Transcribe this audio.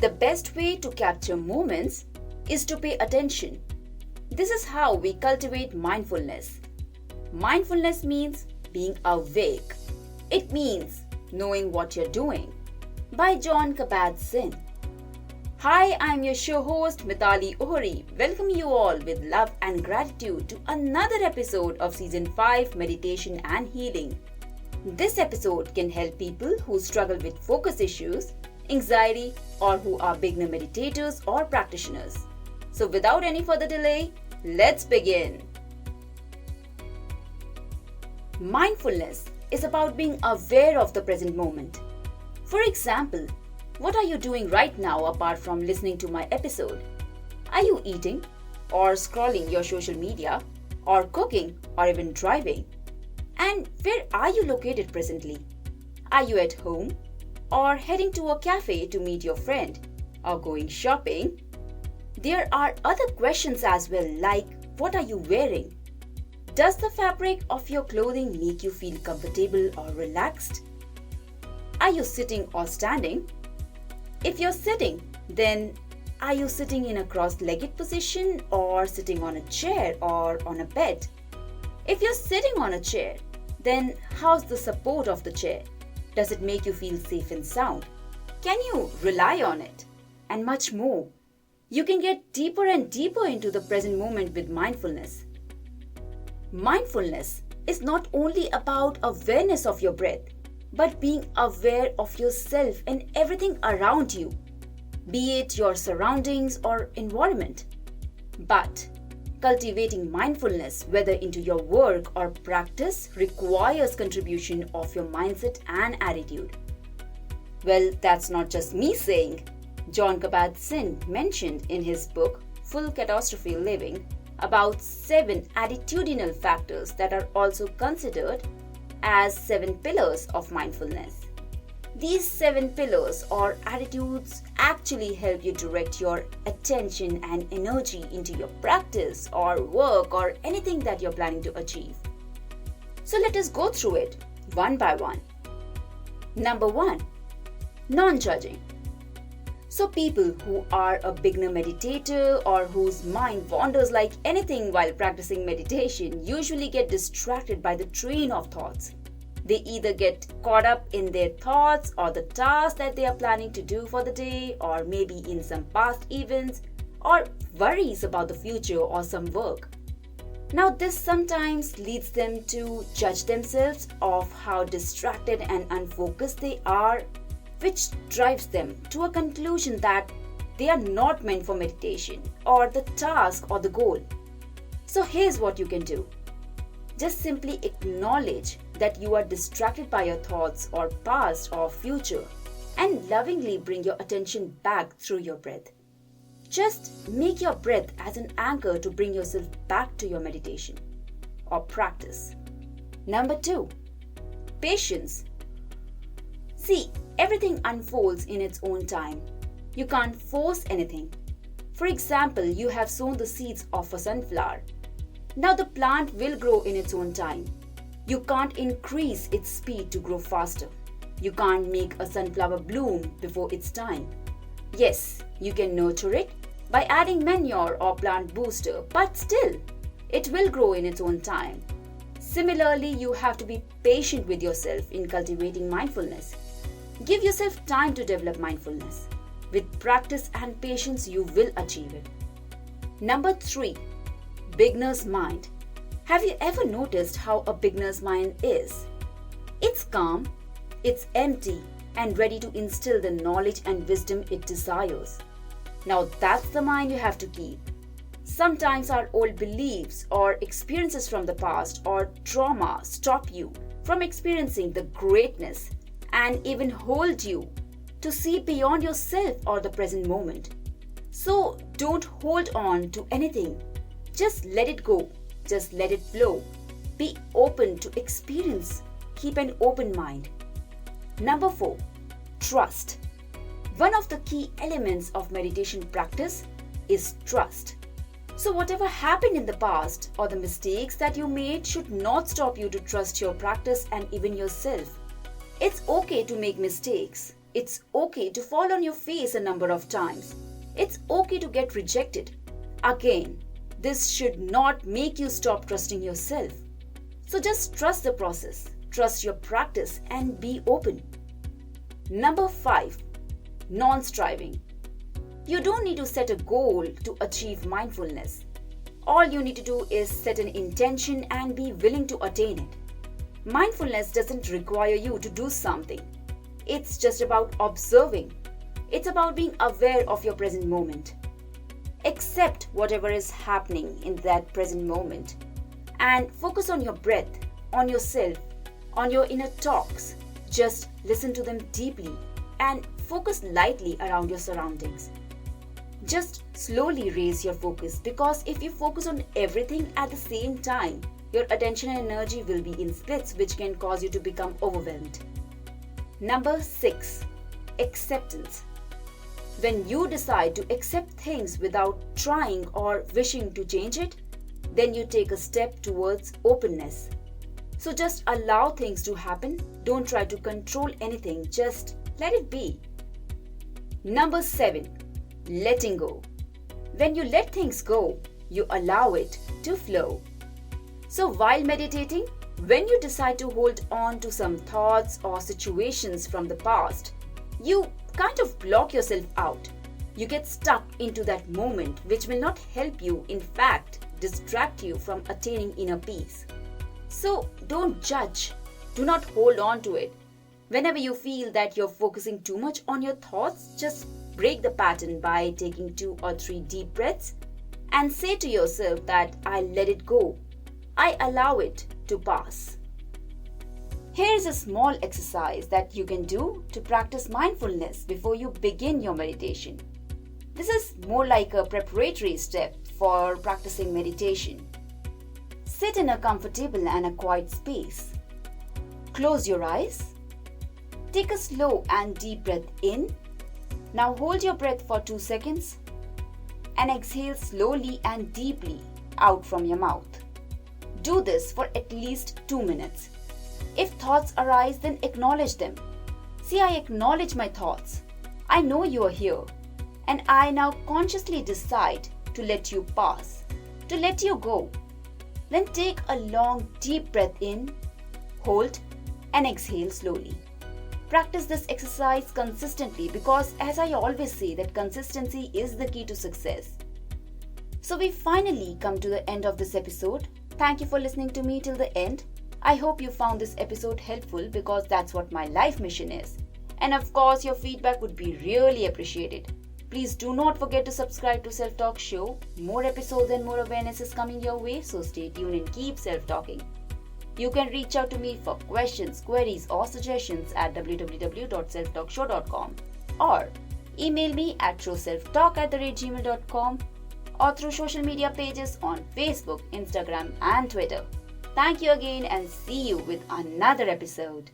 The best way to capture moments is to pay attention. This is how we cultivate mindfulness. Mindfulness means being awake. It means knowing what you're doing. By Jon Kabat-Zinn. Hi, I'm your show host Mitali Ohri. Welcome you all with love and gratitude to another episode of Season 5 Meditation and Healing. This episode can help people who struggle with focus issues, anxiety, or who are beginner meditators or practitioners. So without any further delay, let's begin. Mindfulness is about being aware of the present moment. For example, what are you doing right now apart from listening to my episode? Are you eating, or scrolling your social media, or cooking, or even driving? And where are you located presently? Are you at home, or heading to a cafe to meet your friend, or going shopping? There are other questions as well, like what are you wearing? Does the fabric of your clothing make you feel comfortable or relaxed? Are you sitting or standing? If you're sitting, then are you sitting in a cross-legged position or sitting on a chair or on a bed? If you're sitting on a chair, then how's the support of the chair? Does it make you feel safe and sound? Can you rely on it? And much more. You can get deeper and deeper into the present moment with mindfulness. Mindfulness is not only about awareness of your breath, but being aware of yourself and everything around you, be it your surroundings or environment. But cultivating mindfulness, whether into your work or practice, requires contribution of your mindset and attitude. Well, that's not just me saying. Jon Kabat-Zinn mentioned in his book, Full Catastrophe Living, about 7 attitudinal factors that are also considered as 7 pillars of mindfulness. These 7 pillars or attitudes actually help you direct your attention and energy into your practice or work or anything that you're planning to achieve. So let us go through it one by one. Number 1, non-judging. So people who are a beginner meditator or whose mind wanders like anything while practicing meditation usually get distracted by the train of thoughts. They either get caught up in their thoughts or the task that they are planning to do for the day, or maybe in some past events, or worries about the future or some work. Now this sometimes leads them to judge themselves of how distracted and unfocused they are, which drives them to a conclusion that they are not meant for meditation or the task or the goal. So here's what you can do. Just simply acknowledge that you are distracted by your thoughts or past or future and lovingly bring your attention back through your breath. Just make your breath as an anchor to bring yourself back to your meditation or practice. Number 2, patience. See, everything unfolds in its own time. You can't force anything. For example, you have sown the seeds of a sunflower. Now the plant will grow in its own time. You can't increase its speed to grow faster. You can't make a sunflower bloom before its time. Yes, you can nurture it by adding manure or plant booster, but still, it will grow in its own time. Similarly, you have to be patient with yourself in cultivating mindfulness. Give yourself time to develop mindfulness. With practice and patience, you will achieve it. Number 3, beginner's mind. Have you ever noticed how a beginner's mind is? It's calm, it's empty, and ready to instill the knowledge and wisdom it desires. Now that's the mind you have to keep. Sometimes our old beliefs or experiences from the past or trauma stop you from experiencing the greatness and even hold you to see beyond yourself or the present moment. So don't hold on to anything. Just let it go. Just let it flow. Be open to experience. Keep an open mind. Number 4, trust. One of the key elements of meditation practice is trust. So whatever happened in the past or the mistakes that you made should not stop you to trust your practice and even yourself. It's okay to make mistakes. It's okay to fall on your face a number of times. It's okay to get rejected. Again, this should not make you stop trusting yourself. So just trust the process, trust your practice, and be open. Number 5. Non-striving. You don't need to set a goal to achieve mindfulness. All you need to do is set an intention and be willing to attain it. Mindfulness doesn't require you to do something. It's just about observing. It's about being aware of your present moment. Accept whatever is happening in that present moment and focus on your breath, on yourself, on your inner talks. Just listen to them deeply and focus lightly around your surroundings. Just slowly raise your focus, because if you focus on everything at the same time, your attention and energy will be in splits, which can cause you to become overwhelmed. Number 6. Acceptance. When you decide to accept things without trying or wishing to change it, then you take a step towards openness. So just allow things to happen. Don't try to control anything. Just let it be. Number 7. Letting go. When you let things go, you allow it to flow. So while meditating, when you decide to hold on to some thoughts or situations from the past, you kind of block yourself out. You get stuck into that moment, which will not help you, in fact, distract you from attaining inner peace. So don't judge. Do not hold on to it. Whenever you feel that you're focusing too much on your thoughts, just break the pattern by taking 2 or 3 deep breaths and say to yourself that I let it go. I allow it to pass. Here's a small exercise that you can do to practice mindfulness before you begin your meditation. This is more like a preparatory step for practicing meditation. Sit in a comfortable and a quiet space. Close your eyes. Take a slow and deep breath in. Now hold your breath for 2 seconds and exhale slowly and deeply out from your mouth. Do this for at least 2 minutes. If thoughts arise, then acknowledge them. See, I acknowledge my thoughts. I know you are here. And I now consciously decide to let you pass, to let you go. Then take a long, deep breath in, hold, and exhale slowly. Practice this exercise consistently because, as I always say, that consistency is the key to success. So we finally come to the end of this episode. Thank you for listening to me till the end. I hope you found this episode helpful, because that's what my life mission is. And of course, your feedback would be really appreciated. Please do not forget to subscribe to Self Talk Show. More episodes and more awareness is coming your way, so stay tuned and keep self-talking. You can reach out to me for questions, queries or suggestions at www.selftalkshow.com or email me at showselftalk@gmail.com or through social media pages on Facebook, Instagram and Twitter. Thank you again and see you with another episode.